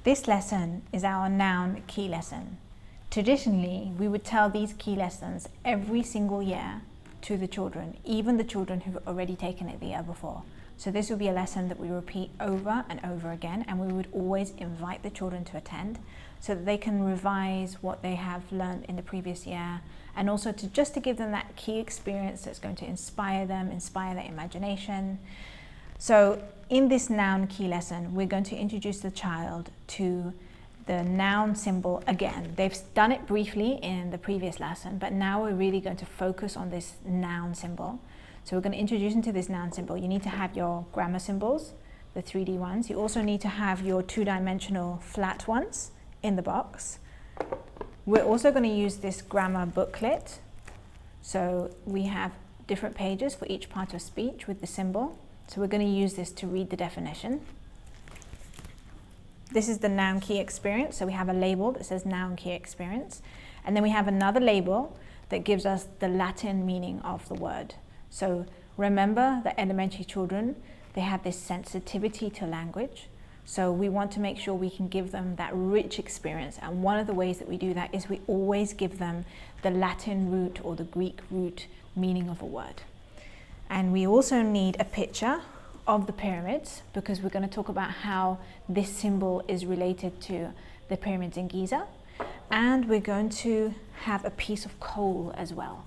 This lesson is our noun key lesson. Traditionally, we would tell these key lessons every single year to the children, even the children who've already taken it the year before. So this would be a lesson that we repeat over and over again, and we would always invite the children to attend so that they can revise what they have learned in the previous year, and also to just to give them that key experience that's going to inspire them, inspire their imagination. So in this noun key lesson, we're going to introduce the child to the noun symbol again. They've done it briefly in the previous lesson, but now we're really going to focus on this noun symbol. So we're going to introduce them to this noun symbol. You need to have your grammar symbols, the 3D ones. You also need to have your two-dimensional flat ones in the box. We're also going to use this grammar booklet. So we have different pages for each part of speech with the symbol. So we're going to use this to read the definition. This is the noun key experience. So we have a label that says noun key experience. And then we have another label that gives us the Latin meaning of the word. So remember that elementary children, they have this sensitivity to language. So we want to make sure we can give them that rich experience. And one of the ways that we do that is we always give them the Latin root or the Greek root meaning of a word. And we also need a picture of the pyramids, because we're going to talk about how this symbol is related to the pyramids in Giza. And we're going to have a piece of coal as well,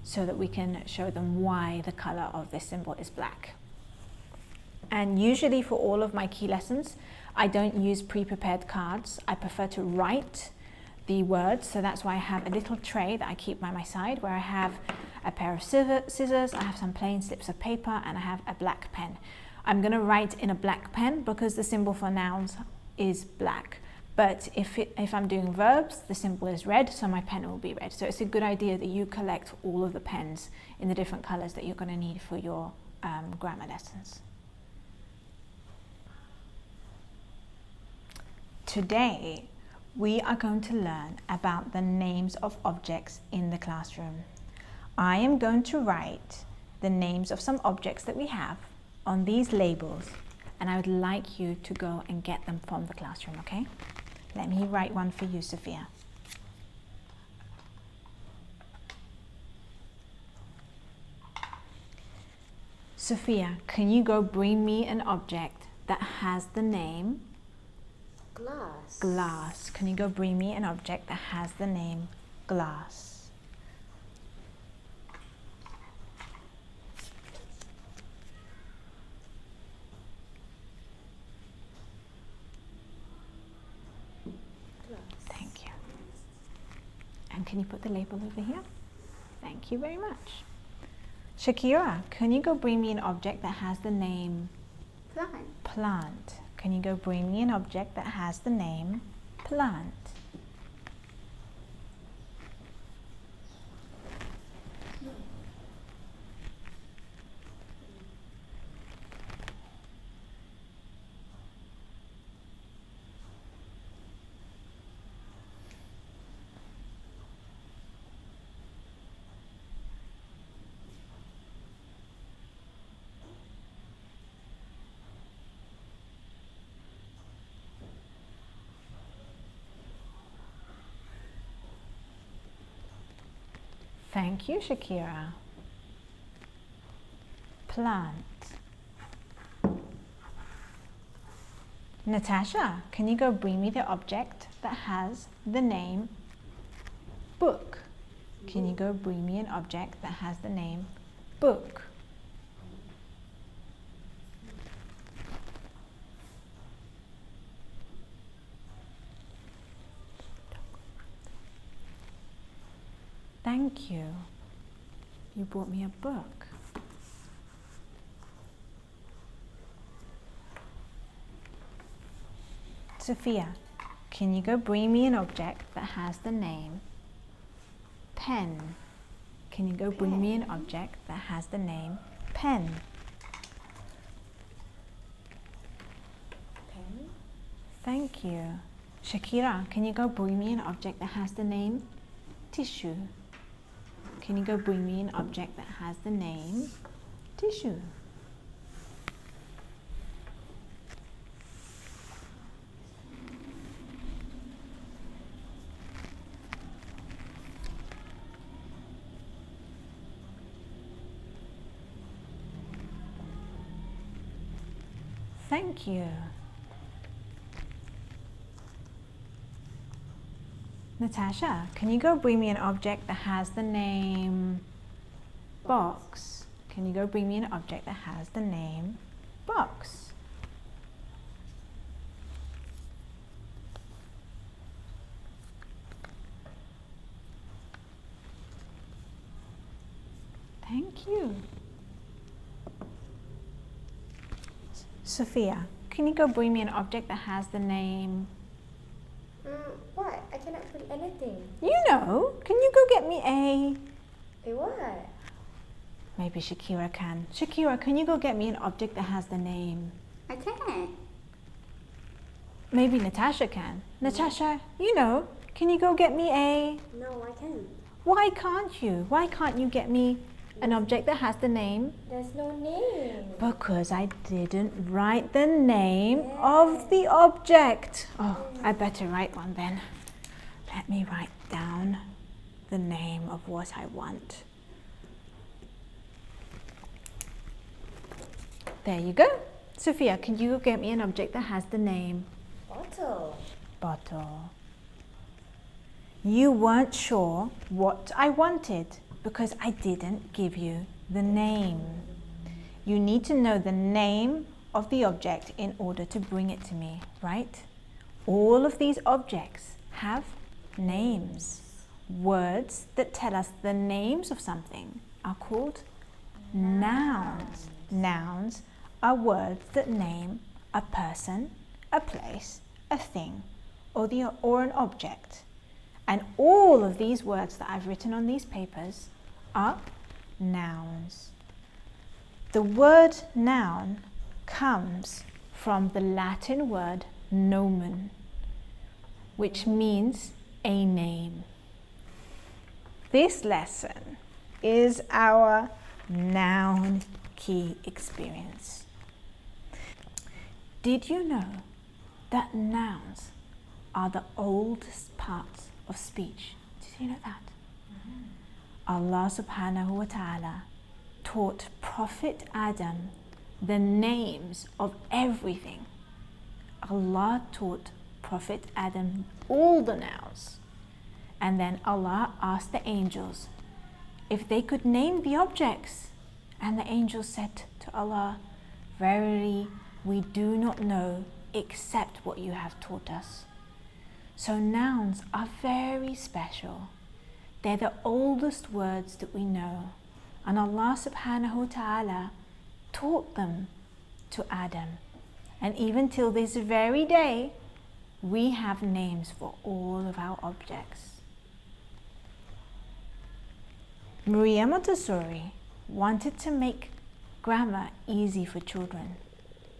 so that we can show them why the color of this symbol is black. And usually for all of my key lessons, I don't use pre-prepared cards. I prefer to write the words, so that's why I have a little tray that I keep by my side, where I have a pair of scissors, I have some plain slips of paper, and I have a black pen. I'm going to write in a black pen because the symbol for nouns is black. But if I'm doing verbs, the symbol is red, so my pen will be red. So it's a good idea that you collect all of the pens in the different colors that you're going to need for your grammar lessons. Today, we are going to learn about the names of objects in the classroom. I am going to write the names of some objects that we have on these labels, and I would like you to go and get them from the classroom, okay? Let me write one for you, Sophia. Sophia, can you go bring me an object that has the name? Glass. Glass. Can you go bring me an object that has the name glass? Thank you. And can you put the label over here? Thank you very much. Shakira, can you go bring me an object that has the name Plant. plant? Can you go bring me an object that has the name plant? Thank you, Shakira. Plant. Natasha, can you go bring me the object that has the name book? Can you go bring me an object that has the name book? Thank you. You brought me a book. Sophia, can you go bring me an object that has the name pen? Can you go bring me an object that has the name pen? Pen. Thank you. Shakira, can you go bring me an object that has the name tissue? Can you go bring me an object that has the name tissue? Thank you. Natasha, can you go bring me an object that has the name box? Can you go bring me an object that has the name box? Thank you. Sophia, can you go bring me an object that has the name? What? I cannot put anything. You know, can you go get me a... What? Maybe Shakira can. Shakira, can you go get me an object that has the name? I can't. Maybe Natasha can. Natasha, you know, can you go get me a... No, I can't. Why can't you? Why can't you get me an object that has the name? There's no name. Because I didn't write the name of the object. Oh, I better write one then. Let me write down the name of what I want. There you go. Sophia, can you get me an object that has the name? Bottle. Bottle. You weren't sure what I wanted because I didn't give you the name. You need to know the name of the object in order to bring it to me, right? All of these objects have names. Words that tell us the names of something are called nouns. Nouns are words that name a person, a place, a thing, or an object. And all of these words that I've written on these papers are nouns. The word noun comes from the Latin word nomen, which means a name. This lesson is our noun key experience. Did you know that nouns are the oldest parts of speech? Did you know that? Allah subhanahu wa ta'ala taught Prophet Adam the names of everything. Allah taught Prophet Adam all the nouns. And then Allah asked the angels if they could name the objects. And the angels said to Allah, "Verily, we do not know except what you have taught us." So nouns are very special. They're the oldest words that we know. And Allah subhanahu wa ta'ala taught them to Adam. And even till this very day, we have names for all of our objects. Maria Montessori wanted to make grammar easy for children.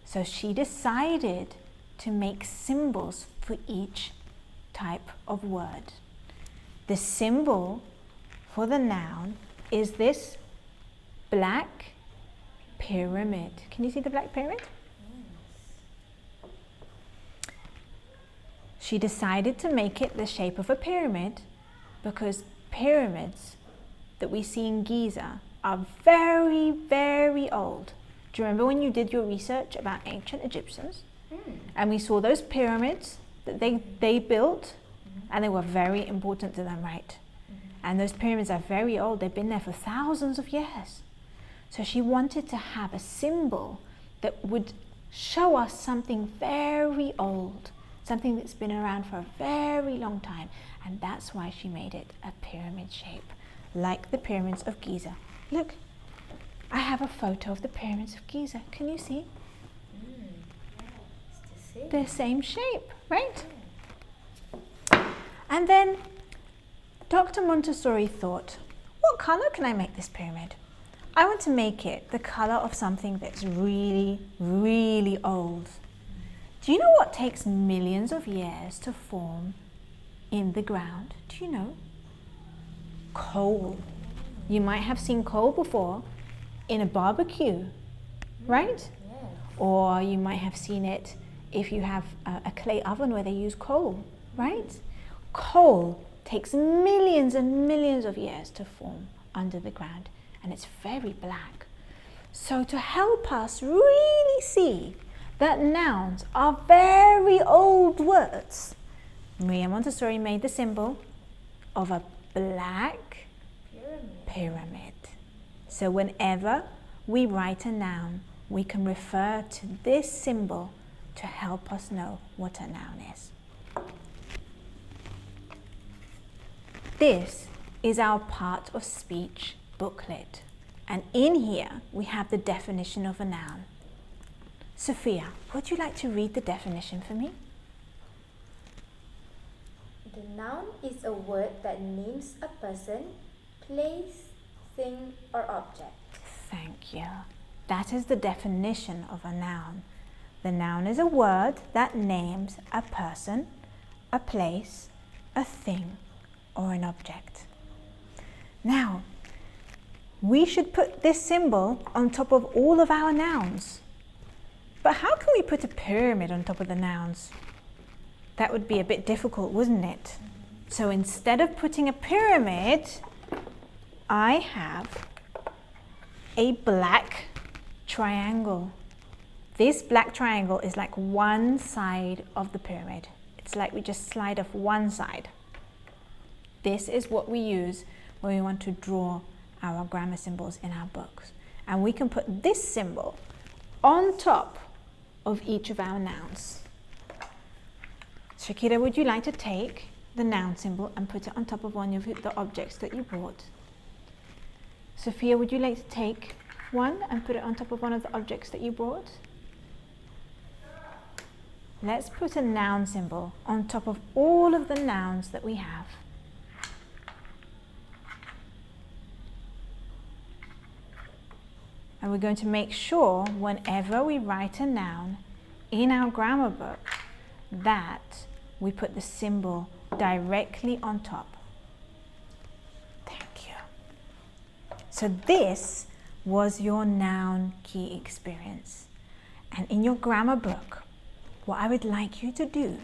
So she decided to make symbols for each type of word. The symbol for the noun is this black pyramid. Can you see the black pyramid? She decided to make it the shape of a pyramid because pyramids that we see in Giza are very, very old. Do you remember when you did your research about ancient Egyptians? And we saw those pyramids that they built, and they were very important to them, right? And those pyramids are very old. They've been there for thousands of years. So she wanted to have a symbol that would show us something very old, something that's been around for a very long time. And that's why she made it a pyramid shape, like the pyramids of Giza. Look, I have a photo of the pyramids of Giza. Can you see? It's The same shape, right? And then Dr. Montessori thought, what color can I make this pyramid? I want to make it the color of something that's really, really old. Do you know what takes millions of years to form in the ground? Do you know? Coal. You might have seen coal before in a barbecue, right? Or you might have seen it if you have a clay oven where they use coal, right? Coal takes millions and millions of years to form under the ground, and it's very black. So to help us really see that nouns are very old words. Maria Montessori made the symbol of a black pyramid. So whenever we write a noun, we can refer to this symbol to help us know what a noun is. This is our part of speech booklet, and in here we have the definition of a noun. Sophia, would you like to read the definition for me? The noun is a word that names a person, place, thing, or object. Thank you. That is the definition of a noun. The noun is a word that names a person, a place, a thing, or an object. Now, we should put this symbol on top of all of our nouns. But how can we put a pyramid on top of the nouns? That would be a bit difficult, wouldn't it? So instead of putting a pyramid, I have a black triangle. This black triangle is like one side of the pyramid. It's like we just slide off one side. This is what we use when we want to draw our grammar symbols in our books. And we can put this symbol on top of each of our nouns. Shakira, would you like to take the noun symbol and put it on top of one of the objects that you brought? Sophia, would you like to take one and put it on top of one of the objects that you brought? Let's put a noun symbol on top of all of the nouns that we have. And we're going to make sure whenever we write a noun in our grammar book that we put the symbol directly on top. Thank you. So this was your noun key experience. And in your grammar book, what I would like you to do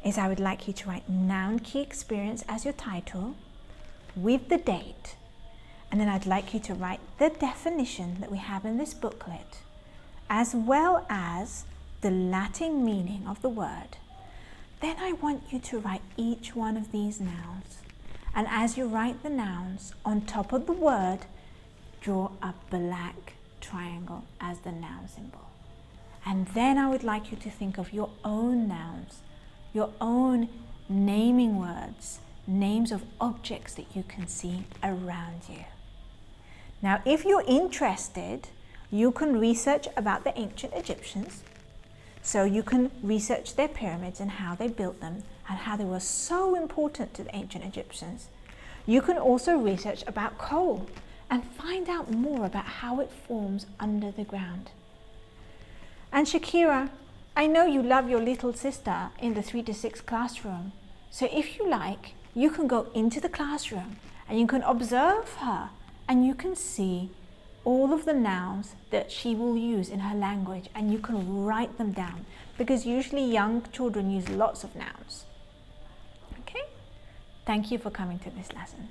is I would like you to write noun key experience as your title with the date. And then I'd like you to write the definition that we have in this booklet, as well as the Latin meaning of the word. Then I want you to write each one of these nouns. And as you write the nouns, on top of the word, draw a black triangle as the noun symbol. And then I would like you to think of your own nouns, your own naming words, names of objects that you can see around you. Now, if you're interested, you can research about the ancient Egyptians. So you can research their pyramids and how they built them and how they were so important to the ancient Egyptians. You can also research about coal and find out more about how it forms under the ground. And Shakira, I know you love your little sister in the 3 to 6 classroom. So if you like, you can go into the classroom and you can observe her and you can see all of the nouns that she will use in her language, and you can write them down because usually young children use lots of nouns. Okay? Thank you for coming to this lesson.